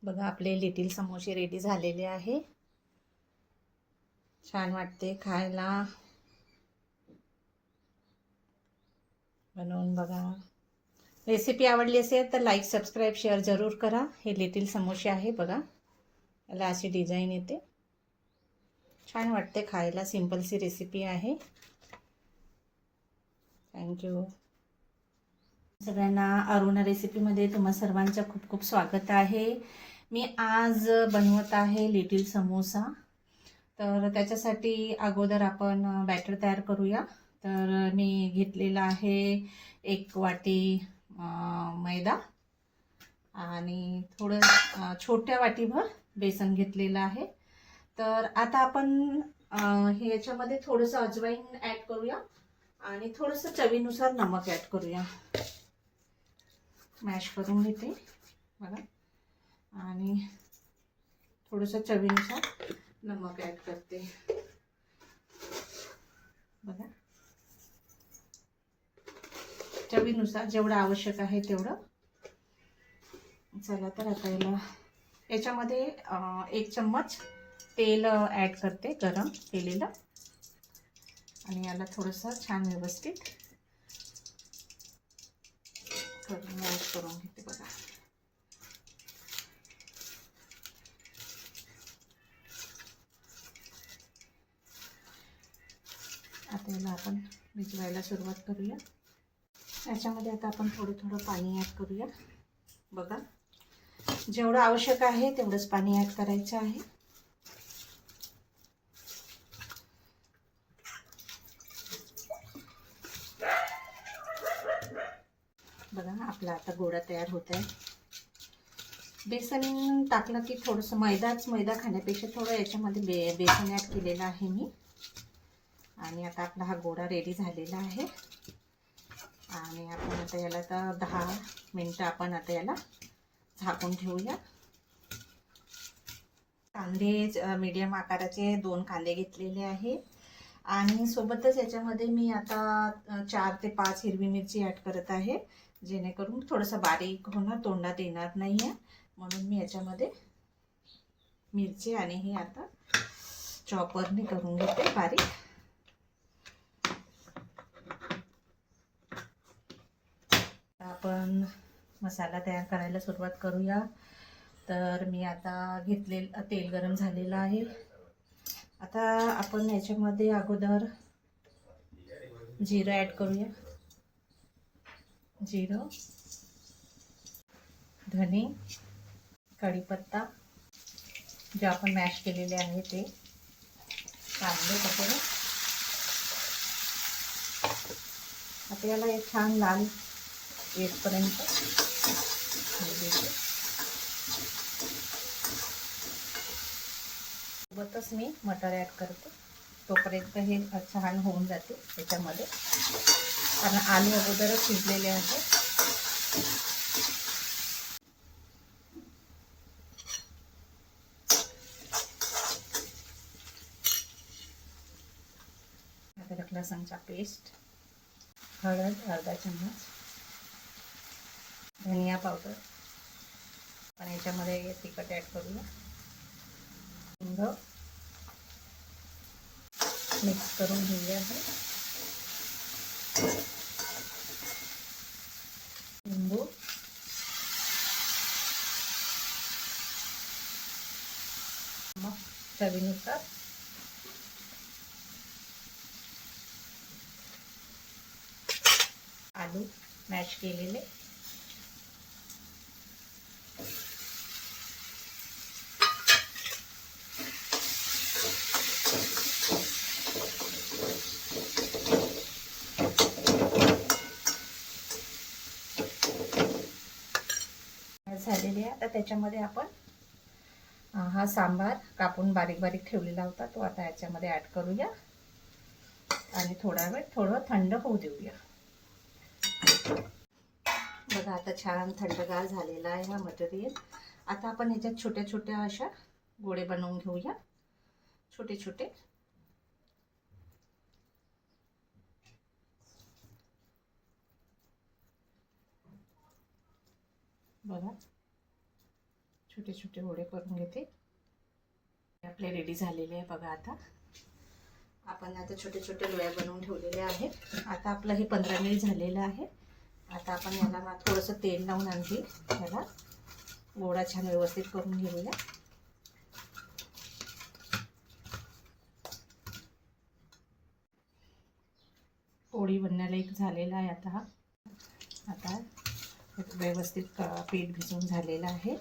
बघा आपले लिटिल समोसे रेडी झालेले आहे। छान वाटते खायला, बनवून बघा। रेसिपी आवडली असेल तर लाईक सबस्क्राईब शेअर जरूर करा। हे लिटिल समोसे आहे बघा, याला अशी डिझाईन येते, छान वाटते खायला। सिंपलची रेसिपी आहे। थँक्यू सगळ्यांना। अरुणा रेसिपीमध्ये तुम्हा सर्वांचं खूप खूप स्वागत आहे। मी आज बनवत आहे लिटिल समोसा। तर त्याच्यासाठी अगोदर आपण बॅटर तयार करूया। तर मी घेतलेला आहे 1 वाटी मैदा आणि थोडं छोट्या वाटीभर बेसन घेतलेलं आहे। तर आता आपण हे याच्यामध्ये थोडंसं अजवाईन ॲड करूया आणि थोडंसं चवीनुसार नमक ॲड करूया। मॅश करून घेते बघा, आणि थोडंसं चवीनुसार नमक ॲड करते बघा, चवीनुसार जेवढं आवश्यक आहे तेवढं। चला तर आता याच्यामध्ये 1 चम्मच तेल ॲड करते, गरम केलेलं, आणि याला थोडंसं छान व्यवस्थित मॅश करून घेते बघा। आता याला आपण भिजवायला सुरुवात करूया। याच्यामध्ये आता आपण थोडं थोडं पाणी ॲड करूया बघा, जेवढं आवश्यक आहे तेवढंच पाणी ॲड करायचं आहे। बघा आपला आता गोळा तयार होत आहे। बेसन टाकलं की थोडंसं मैदा खाण्यापेक्षा थोडं याच्यामध्ये बेसन ॲड केलेलं आहे मी। आणि आता आपला हा गोळा रेडी झालेला आहे। आणि आपण आता याला तर 10 मिनिटं आपण आता याला झाकून ठेवूया। कांदे मीडियम आकाराचे 2 कांदे घेतलेले आहे, आणि सोबतच याच्यामध्ये मी आता 4 ते 5 हिरवी मिरची ॲड करत आहे, जेणेकरून थोडंसं बारीक होणार, तोंडात येणार नाही आहे, म्हणून मी याच्यामध्ये मिरची आणि हे आता चॉपरने करून घेते बारीक। आपण मसाला तयार करायला सुरुवात करूया। तर मी आता तेल गरम झालेलं आहे। आता आपण याच्यामध्ये अगोदर जिरं ॲड करूया, जिरं, धने, कढीपत्ता जे आपण मॅश केलेले आहे ते, कांदे वगैरे। आता याला एक छान लाल येतपर्यंत सोबतच मी मटर ॲड करते, तोपर्यंत हे छान होऊन जाते त्याच्यामध्ये, कारण आलू अगोदरच शिजलेले आहे। अद्रक लसणचा पेस्ट, हळद अर्धा चम्मच, धनिया पावडर, आणि याच्यामध्ये तिखट ॲड करूया, हिंग मिक्स करून घेऊया। लिंबू, मग चवीनुसार, आलू मॅश केलेले, झालेले आहे। आता त्याच्यामध्ये आपण हा सांबार कापून बारीक बारीक ठेवलेला होता तो आता याच्यामध्ये ॲड करूया, आणि थोडा वेळ थोडं थंड होऊ देऊया। बघा आता छान थंडगार झालेला आहे हा मटेरियल। आता आपण याच्यात छोट्या छोट्या अशा गोळे बनवून घेऊया, छोटे छोटे। बघा छोटे छोटे गोळे करून घेते. आपले रेडी झालेले आहे बघा. आपण आता छोटे छोटे लोया बनवून ठेवलेले आहेत. आता आपलं हे 15 मिनिट झालेलं आहे. आता आपण याला थोडंसं तेल लावून आणखी याला गोळा छान व्यवस्थित करून घेऊया. पोळी बनण्याला एक झालेला आहे आता व्यवस्थित पीठ भिजून झालेलं आहे.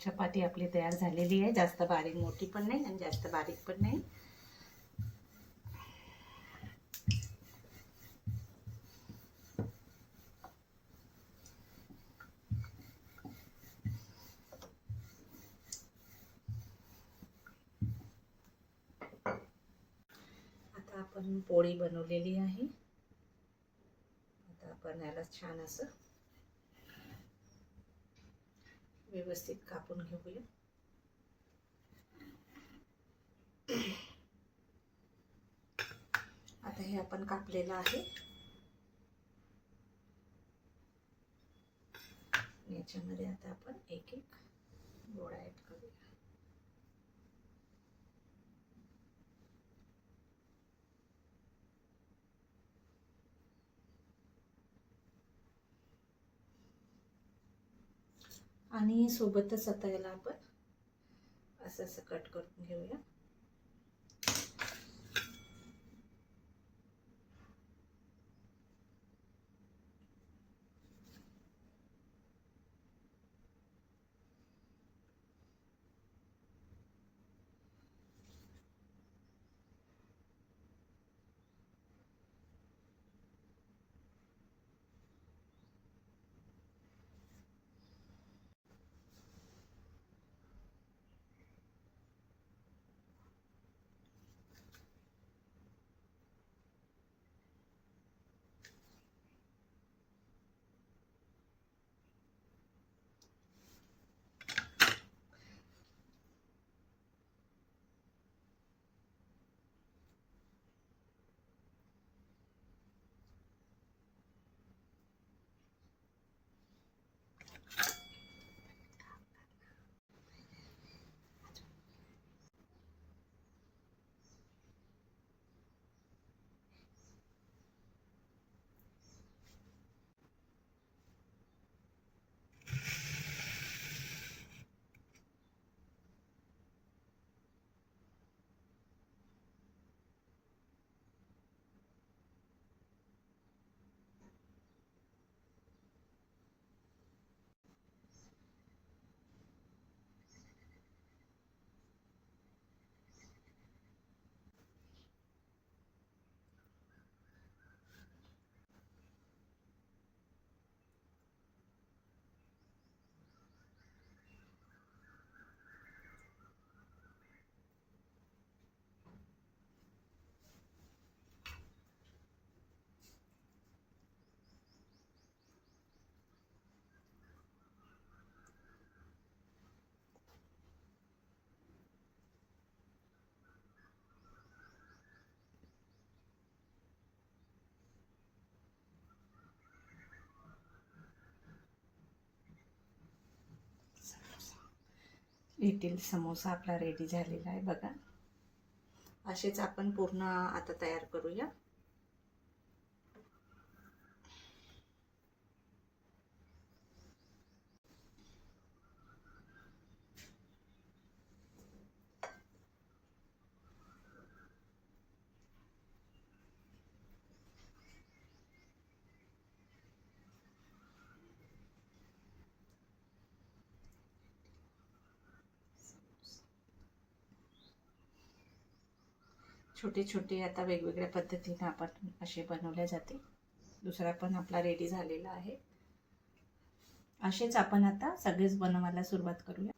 चपाती आपली तयार झालेली आहे. जास्त बारीक मोठी पण नाही आणि जास्त बारीक पण नाही. आता आपण पोळी बनवलेली आहे. आता आपण याला छान असं व्यवस्थित कापून घेऊया. आता हे आपण कापलेलं आहे. याच्यामध्ये आता आपण एक एक गोळा ऍड करूया. आणि सोबतच आता याला आपण असं असं कट करून घेऊया. लिटिल समोसा आपला रेडी झालेला आहे बघा. असेच आपण पूर्ण आता तयार करूया. छोटे छोटे आता वेगवेगळ्या पद्धतीने आपण असे बनवले जाते. दुसरा पण आपला रेडी झालेला आहे. असेच आपण आता सगळेच बनवायला सुरुवात करूया.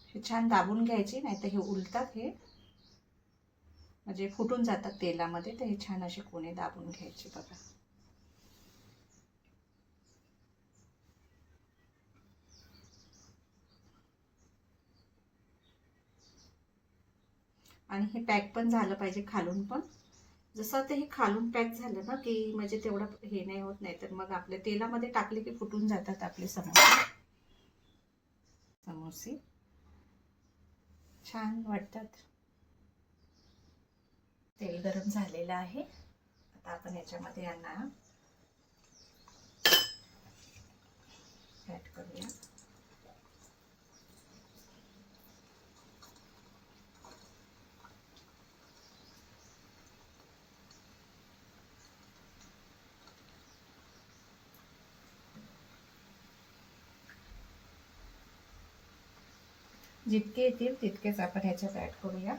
हे छान दाबून घ्यायचे, नाही तर हे उलतात, हे म्हणजे फुटून जातात तेलामध्ये. तर हे छान असे कोणे दाबून घ्यायचे बघा. आणि हे पॅक पण झालं पाहिजे खालून पण. जसं ते हे खालून पॅक झालं ना की म्हणजे तेवढं हे नाही होत, नाही तर मग आपल्या तेलामध्ये टाकले की फुटून जातात आपले समोसे छान वाटतात. तेल गरम झालेलं आहे. आता आपण याच्यामध्ये यांना ऍड करूया. जितके येतील तितकेच आपण ह्याच्यात ऍड करूया.